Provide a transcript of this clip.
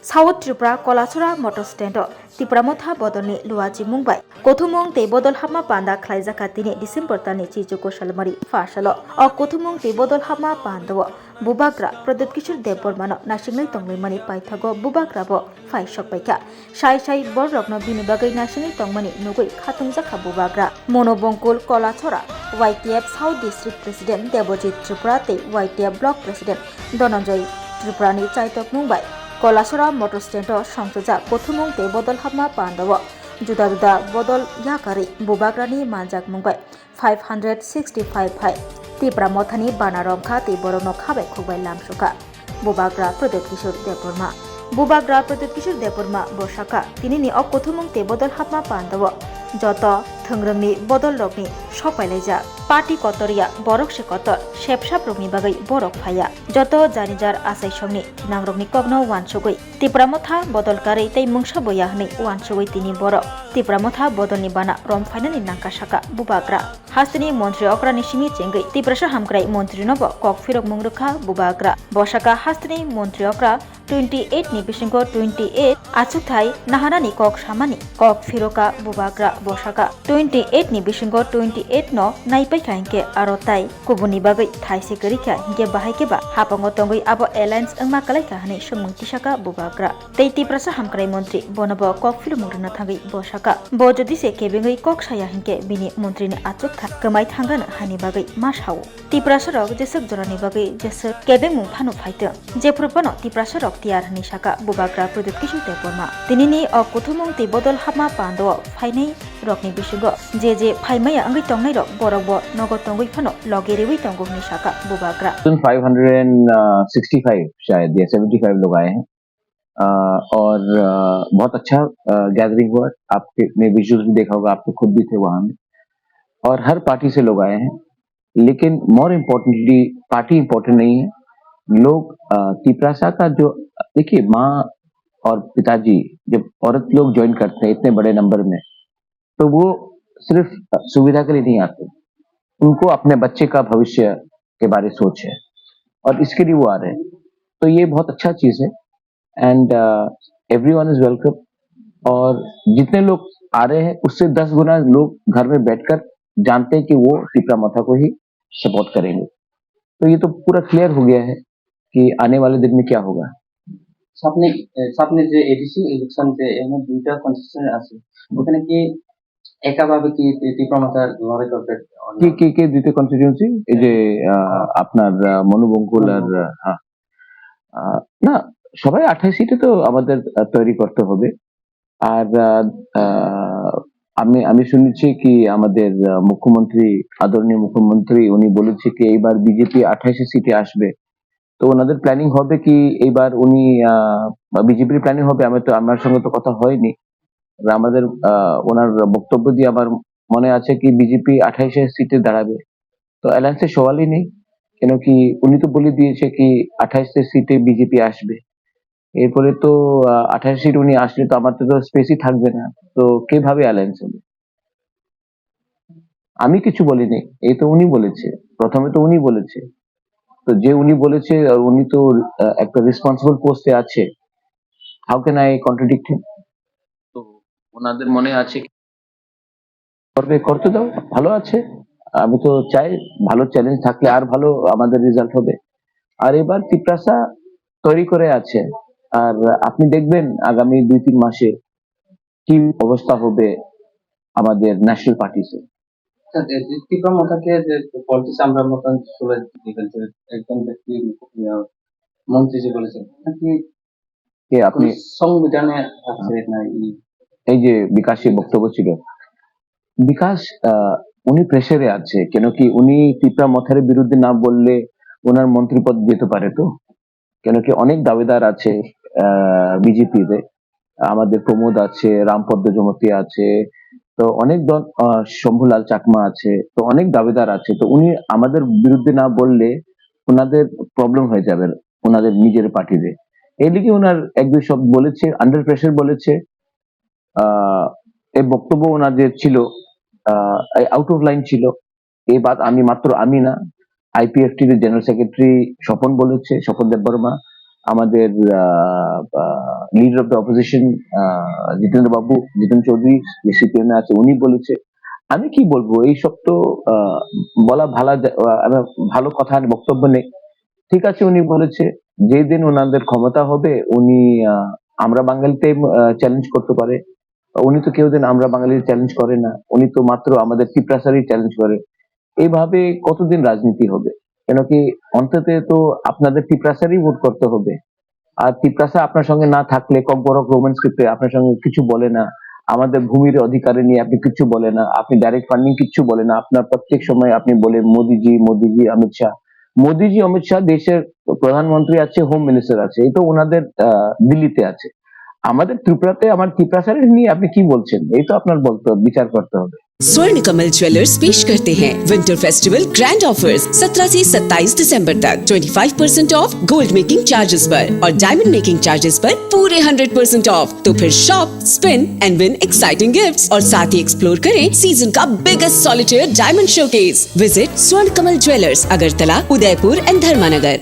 South Tripura Kolasura motor stand Tipramotha bodolni luaji Mumbai Kothumong te bodol hama panda khlaijaka tini December tani chijuko shalmari fashalo o Kothumong te bodol hama pandawo Bubagra Pradut Kishore Debormano nasingnai tonglai mani paithago Bubagra bo fai shokpaika shai borrokno bini bagai nasingnai tongmani nugui khatungjaka Bubagra Monobongkul Kolasura YTF South District President Debojit Tripura te YTF Block President Dhananjay Tripurani Chaitok Mumbai Kolasura motor stand সংযোজা Kothumong te bodol hama pandawo juda bodol yakari Bubagrani manjak mungbai 565 phai Tipra mothani banarom kha te borono khabai khugbai lamsuka Bubagra Pradut Kishore Deborma Bubagra Pradut Kishore Deborma bosaka tinini o Kothumong te bodol hama pandawo joto thongrangni bodol rokni sopailaija party kotoria borok se kotor shepsap rokni bagai borok phaya joto janijar asai songni nangrokni kogno wansugoi tipramotha bodol kari tei mungsa boya hni wansugoi tini borok tipramotha bodolni bana rom phainani nangka saka Bubagra hastini মন্ত্রী অক্রানি সিমি চেঙ্গই তিপ্রাসা হামক্রাই মন্ত্রী নব cock ফিরক মুংরুখা Bubagra বসাকা হাস্তনি মন্ত্রী অক্রা 28 ni bisingo 28 achukthai nahanani kok samani kok firoka Bubagra bosaka 28 ni bisingo 28 no naipai khainke arotai kubuni bagai thaise karika hinge bahaike ba hapango tongoi abo alliance angma kalai kahani sumungti saka Bubagra tei tiprasa hamkrai mantri bonobo kok firu mungruna thangai bosaka bo jodi se kebengai kok saya hinke bini mantri ni achukha kamai thangana hani bagai mashau tiprasa rok jesek jorani bagai jesek kebeng mung phanu phaito jefurpano tiprasa rok tiar hani saka Bubagra Pradut Kishore Deborma tinini o Kothumong te bodol hama pando phainai rokni bisugo je phaimaya angai tongnai rok borokbo nogo tongoi phano logerewi tongo ni saka Bubagra 565 शायद या 75 लोग आए हैं और बहुत अच्छा gathering हुआ आपने विजुअल्स भी देखा होगा आप तो खुद भी थे वहां में और हर पार्टी से लोग आए हैं लेकिन मोर इम्पोर्टेंटली पार्टी इम्पोर्टेंट नहीं है लोग तिपरासा का जो देखिए माँ और पिताजी जब औरत लोग ज्वाइन करते हैं इतने बड़े नंबर में तो वो सिर्फ सुविधा के लिए नहीं आते उनको अपने बच्चे का भविष्य के बारे सोच है और इसके लिए वो आ रहे हैं तो ये बहुत अच्छा चीज है एंड एवरीवन इज वेलकम और जितने लोग आ रहे हैं उससे 10 गुना लोग घर में बैठकर जानते हैं कि वो तिपरामोथा को ही सपोर्ट करेंगे तो ये तो पूरा क्लियर हो गया है कि आने वाले दिन में क्या होगा সামনে সামনে যে এডিসি ইলেকশন যে এমন দুইটা কনস্টিটিউশন আছে ওখানে কি একাভাবে কি ত্রিপুরামাতার লড়াই করবে কে দুইটা কনস্টিটিউয়েন্সি এই যে আপনার মনোবঙ্কুল আর না সবাই 28 সিটে তো আমাদের তৈরি করতে হবে আর আমি শুনেছি কি আমাদের মুখ্যমন্ত্রী আদরণীয় মুখ্যমন্ত্রী উনি বলেছে কি এইবার বিজেপি 28 সিটে আসবে তো ওনাদের প্ল্যানিং হবে কি এইবার উনি বিজেপির প্ল্যানিং হবে আমার সঙ্গে তো কথা হয়নি আমাদের ওনার বক্তব্য দিয়ে আমার মনে আছে কি বিজেপি 28 সিটে দাঁড়াবে তো অ্যালায়েন্সের সওয়ালই নেই কেন কি উনি তো বলে দিয়েছে কি 28 সিটে বিজেপি আসবে এরপরে তো 28 সিট উনি আসলে তো আমার তো স্পেসই থাকবে না তো কিভাবে অ্যালায়েন্স হবে আমি কিছু বলিনি এই তো উনি বলেছে প্রথমে তো উনি বলেছে তো যে উনি বলেছে আর উনি তো একটা রেসপন্সিবল পোস্টে আছে হাউ ক্যান আই কন্ট্রাডিক্ট হিম তো ওনাদের মনে আছে করতে দাও ভালো আছে আমি তো চাই ভালো চ্যালেঞ্জ থাকলে আর ভালো আমাদের রেজাল্ট হবে আর এবার তিপ্রাসা তৈরি করে আছে আর আপনি দেখবেন আগামী 2-3 মাসে কি অবস্থা হবে আমাদের ন্যাশনাল পার্টিতে ত্রিপুরামাতাকে যে পলিটিক্স আমরা মতন চলে দিবেন একদম ব্যক্তি মন্ত্রী যে বলেছেন নাকি আপনি সংবিধানে আছে না এই যে বিকাশের বক্তব্য ছিল বিকাশ উনি প্রেসারে আছে কেন কি উনি ত্রিপুরামাথার বিরুদ্ধে না বললে ওনার মন্ত্রী পদ যেতে পারে তো কেন কি অনেক দাবিদার আছে বিজেপিতে আমাদের প্রমোদ আছে রামপদ্ম জমতি আছে তো অনেক শম্ভুলাল চাকমা আছে তো অনেক দাবিদার আছে তো উনি আমাদের বিরুদ্ধে না বললে ওনাদের প্রবলেম হয়ে যাবে ওনাদের নিজের পার্টিতে এই লিগে ওনার এক দুই শব্দ বলেছে আন্ডার প্রেসার বলেছে এই বক্তব্য ওনাদের ছিল আউট অফ লাইন ছিল এই বাত আমি না আইপিএফটি এর জেনারেল সেক্রেটারি স্বপন বলেছে স্বপন দেববর্মা আমাদের leader of the opposition Jitendra Chaudhury CPM এ আছে, উনি বলেছে। আমি কি বলবো, এইসব তো বলা ভালো কথা আর বক্তব্য নেই। ঠিক আছে, উনি বলেছে, যেদিন ওনাদের ক্ষমতা হবে উনি আমরা বাঙালিতে চ্যালেঞ্জ করতে পারে। উনি তো কেউ দিন আমরা বাঙালি চ্যালেঞ্জ করে না, উনি তো মাত্র আমাদের টিপ্রাসারই চ্যালেঞ্জ করে। এইভাবে কতদিন রাজনীতি হবে? কেন কি অন্তত তো আপনাদের টিপ্রাসারই ভোট করতে হবে। আর তিপ্রাসা আপনার সঙ্গে না থাকলে ককবরক রোমান স্ক্রিপ্টে আপনার সঙ্গে কিছু বলে না, আমাদের ভূমির অধিকারে নিয়ে আপনি কিছু বলে না, আপনি ডাইরেক্ট ফান্ডিং কিছু বলে না। আপনার প্রত্যেক সময় আপনি বলে মোদিজি মোদিজি অমিত শাহ। মোদিজি অমিত শাহ দেশের প্রধানমন্ত্রী আছে, হোম মিনিস্টার আছে, এই তো ওনাদের দিল্লিতে আছে। আমাদের ত্রিপুরাতে আমার তিপ্রাসারে নিয়ে আপনি কি বলছেন? এই তো আপনার বলতে হবে, বিচার করতে হবে। स्वर्ण कमल ज्वेलर्स पेश करते हैं विंटर फेस्टिवल ग्रैंड ऑफर्स 17 से 27 दिसंबर तक 25% ऑफ गोल्ड मेकिंग चार्जेस पर और डायमंड मेकिंग चार्जेस पर पूरे 100% ऑफ। तो फिर shop, spin and win exciting gifts और साथ ही एक्सप्लोर करें सीजन का biggest solitaire diamond showcase. Visit स्वर्ण कमल ज्वेलर्स, अगरतला, उदयपुर एंड धर्मानगर।